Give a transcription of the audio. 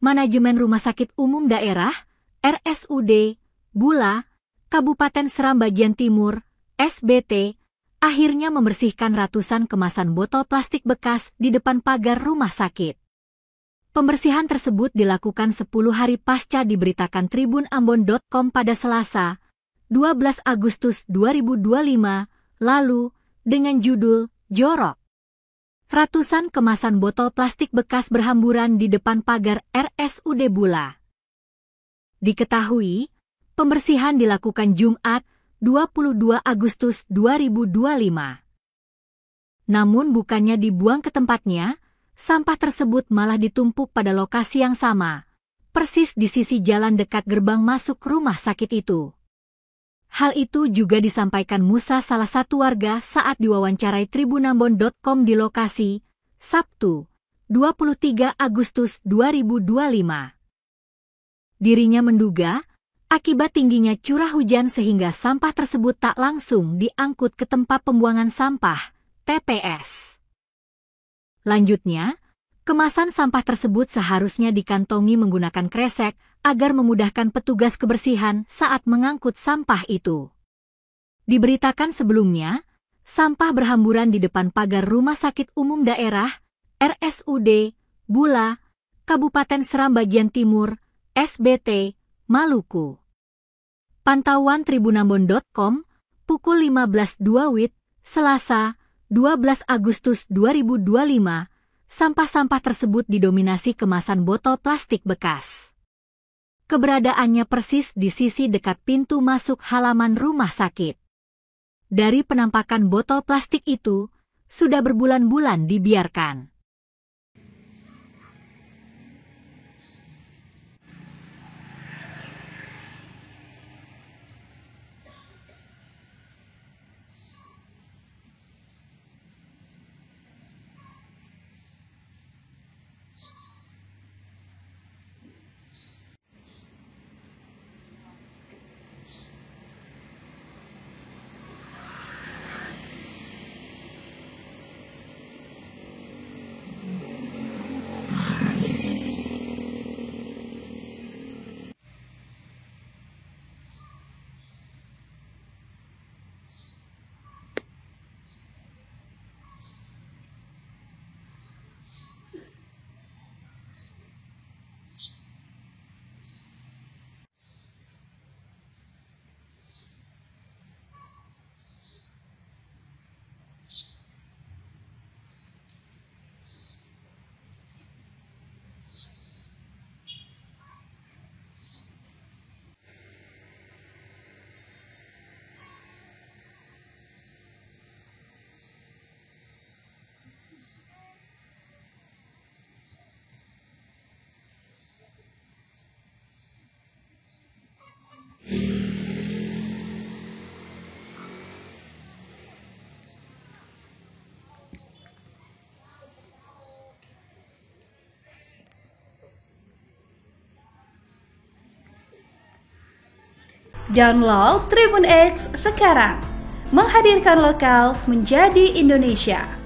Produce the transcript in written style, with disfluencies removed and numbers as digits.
Manajemen Rumah Sakit Umum Daerah, RSUD, Bula, Kabupaten Seram Bagian Timur, SBT, akhirnya membersihkan ratusan kemasan botol plastik bekas di depan pagar rumah sakit. Pembersihan tersebut dilakukan 10 hari pasca diberitakan tribunambon.com pada Selasa, 12 Agustus 2025, lalu, dengan judul, Jorok. Ratusan kemasan botol plastik bekas berhamburan di depan pagar RSUD Bula. Diketahui, pembersihan dilakukan Jumat, 22 Agustus 2025. Namun bukannya dibuang ke tempatnya, sampah tersebut malah ditumpuk pada lokasi yang sama, persis di sisi jalan dekat gerbang masuk rumah sakit itu. Hal itu juga disampaikan Musa, salah satu warga, saat diwawancarai tribunambon.com di lokasi, Sabtu, 23 Agustus 2025. Dirinya menduga, akibat tingginya curah hujan sehingga sampah tersebut tak langsung diangkut ke tempat pembuangan sampah, TPS. Lanjutnya, kemasan sampah tersebut seharusnya dikantongi menggunakan kresek agar memudahkan petugas kebersihan saat mengangkut sampah itu. Diberitakan sebelumnya, sampah berhamburan di depan pagar Rumah Sakit Umum Daerah, RSUD, Bula, Kabupaten Seram Bagian Timur, SBT, Maluku. Pantauan tribunambon.com, pukul 15.02 WIB, Selasa, 12 Agustus 2025, sampah-sampah tersebut didominasi kemasan botol plastik bekas. Keberadaannya persis di sisi dekat pintu masuk halaman rumah sakit. Dari penampakan botol plastik itu, sudah berbulan-bulan dibiarkan. Download Tribun X sekarang, menghadirkan lokal menjadi Indonesia.